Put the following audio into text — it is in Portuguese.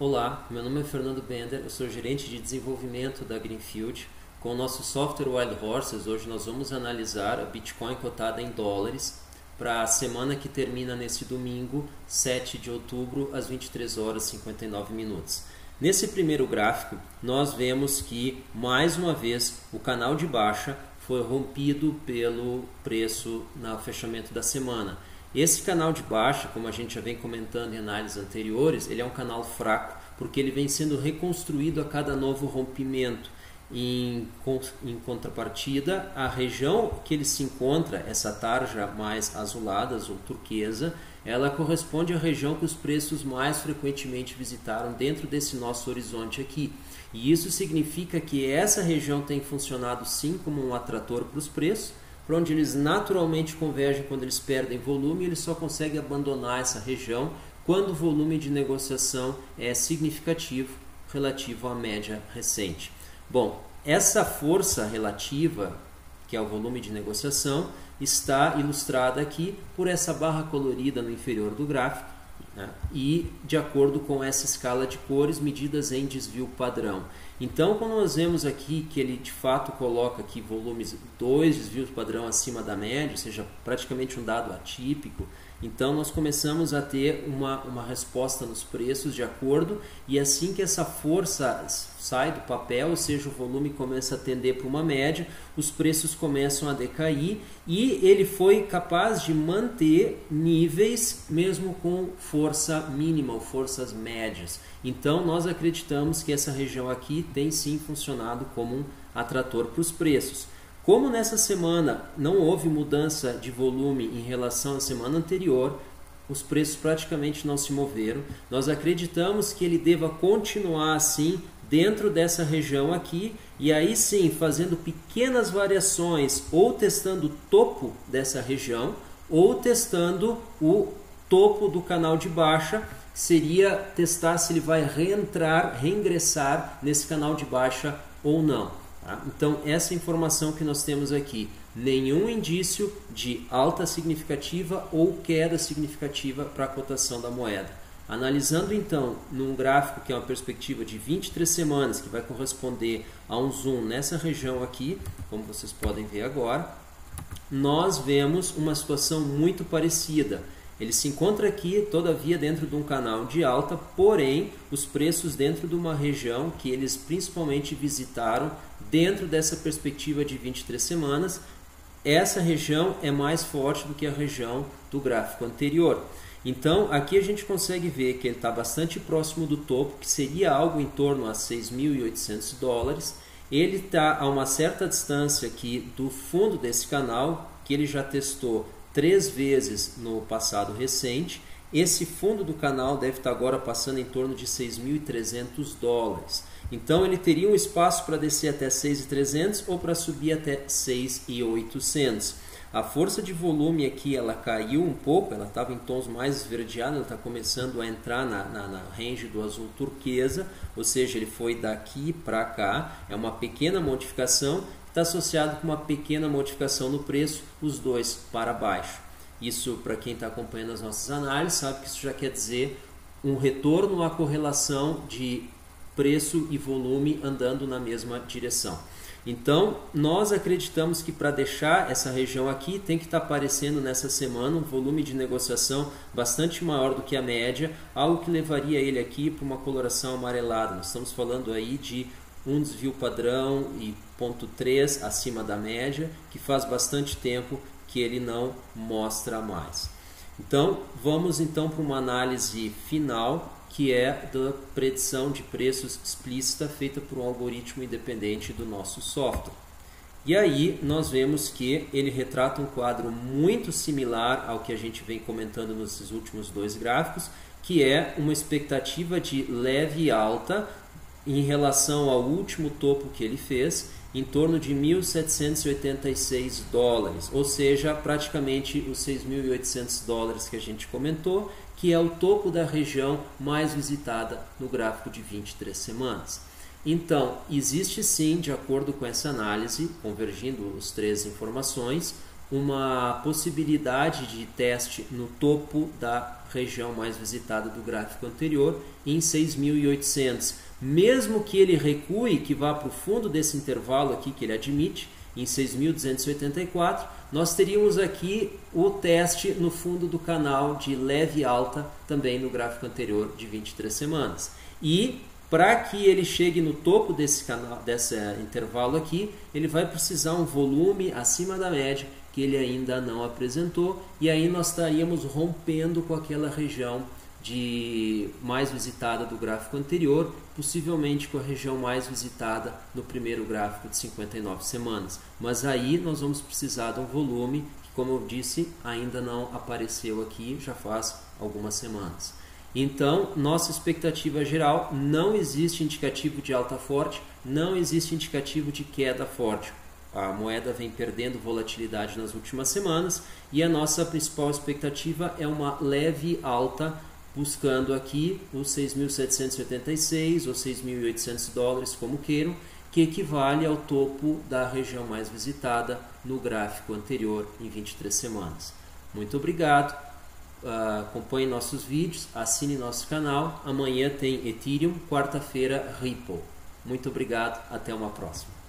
Olá, meu nome é Fernando Bender, eu sou gerente de desenvolvimento da Greenfield. Com o nosso software Wild Horses, hoje nós vamos analisar a Bitcoin cotada em dólares para a semana que termina neste domingo, 7 de outubro, às 23 horas e 59 minutos. Nesse primeiro gráfico, nós vemos que, mais uma vez, o canal de baixa foi rompido pelo preço no fechamento da semana. Esse canal de baixa, como a gente já vem comentando em análises anteriores, ele é um canal fraco porque ele vem sendo reconstruído a cada novo rompimento. Em contrapartida, a região que ele se encontra, essa tarja mais azulada, azul turquesa, ela corresponde à região que os preços mais frequentemente visitaram dentro desse nosso horizonte aqui. E isso significa que essa região tem funcionado sim como um atrator para os preços, para onde eles naturalmente convergem quando eles perdem volume, e eles só conseguem abandonar essa região quando o volume de negociação é significativo relativo à média recente. Bom, essa força relativa, que é o volume de negociação, está ilustrada aqui por essa barra colorida no inferior do gráfico, né? E de acordo com essa escala de cores medidas em desvio padrão. Então, quando nós vemos aqui que ele de fato coloca aqui volumes 2 desvios padrão acima da média, ou seja, praticamente um dado atípico, então nós começamos a ter uma resposta nos preços de acordo, e assim que essa força sai do papel, ou seja, o volume começa a tender para uma média, os preços começam a decair, e ele foi capaz de manter níveis mesmo com força mínima ou forças médias. Então nós acreditamos que essa região aqui tem sim funcionado como um atrator para os preços. Como nessa semana não houve mudança de volume em relação à semana anterior, os preços praticamente não se moveram. Nós acreditamos que ele deva continuar assim dentro dessa região aqui, e aí sim fazendo pequenas variações, ou testando o topo dessa região, ou testando o topo do canal de baixa, seria testar se ele vai reingressar nesse canal de baixa ou não. Então, essa informação que nós temos aqui, nenhum indício de alta significativa ou queda significativa para a cotação da moeda. Analisando então num gráfico que é uma perspectiva de 23 semanas, que vai corresponder a um zoom nessa região aqui, como vocês podem ver agora, nós vemos uma situação muito parecida. Ele se encontra aqui, todavia, dentro de um canal de alta, porém, os preços dentro de uma região que eles principalmente visitaram dentro dessa perspectiva de 23 semanas, essa região é mais forte do que a região do gráfico anterior. Então, aqui a gente consegue ver que ele está bastante próximo do topo, que seria algo em torno a 6.800 dólares. Ele está a uma certa distância aqui do fundo desse canal, que ele já testou 3 vezes no passado recente. Esse fundo do canal deve estar agora passando em torno de 6.300 dólares. Então ele teria um espaço para descer até 6.300 ou para subir até 6.800. A força de volume aqui ela caiu um pouco, ela estava em tons mais esverdeados, ela está começando a entrar na range do azul turquesa, ou seja, ele foi daqui para cá, é uma pequena modificação, está associado com uma pequena modificação no preço, os dois para baixo. Isso, para quem está acompanhando as nossas análises, sabe que isso já quer dizer um retorno à correlação de preço e volume andando na mesma direção. Então, nós acreditamos que para deixar essa região aqui, tem que estar aparecendo nessa semana um volume de negociação bastante maior do que a média, algo que levaria ele aqui para uma coloração amarelada. Nós estamos falando aí de um desvio padrão e 0,3 acima da média, que faz bastante tempo que ele não mostra mais. Então, vamos então para uma análise final, que é da predição de preços explícita feita por um algoritmo independente do nosso software. E aí nós vemos que ele retrata um quadro muito similar ao que a gente vem comentando nesses últimos 2 gráficos, que é uma expectativa de leve alta em relação ao último topo que ele fez, em torno de 1.786 dólares, ou seja, praticamente os 6.800 dólares que a gente comentou, que é o topo da região mais visitada no gráfico de 23 semanas. Então, existe sim, de acordo com essa análise, convergindo as 3 informações, uma possibilidade de teste no topo da região mais visitada do gráfico anterior em 6.800. Mesmo que ele recue, que vá para o fundo desse intervalo aqui que ele admite, em 6.284, nós teríamos aqui o teste no fundo do canal de leve alta, também no gráfico anterior de 23 semanas. E para que ele chegue no topo desse intervalo aqui, ele vai precisar um volume acima da média, que ele ainda não apresentou, e aí nós estaríamos rompendo com aquela região mais visitada do gráfico anterior, possivelmente com a região mais visitada no primeiro gráfico de 59 semanas. Mas aí nós vamos precisar de um volume que, como eu disse, ainda não apareceu aqui, já faz algumas semanas. Então, nossa expectativa geral, não existe indicativo de alta forte, não existe indicativo de queda forte. A moeda vem perdendo volatilidade nas últimas semanas e a nossa principal expectativa é uma leve alta, buscando aqui os 6.786 ou 6.800 dólares, como queiram, que equivale ao topo da região mais visitada no gráfico anterior em 23 semanas. Muito obrigado, acompanhe nossos vídeos, assine nosso canal. Amanhã tem Ethereum, quarta-feira Ripple. Muito obrigado, até uma próxima.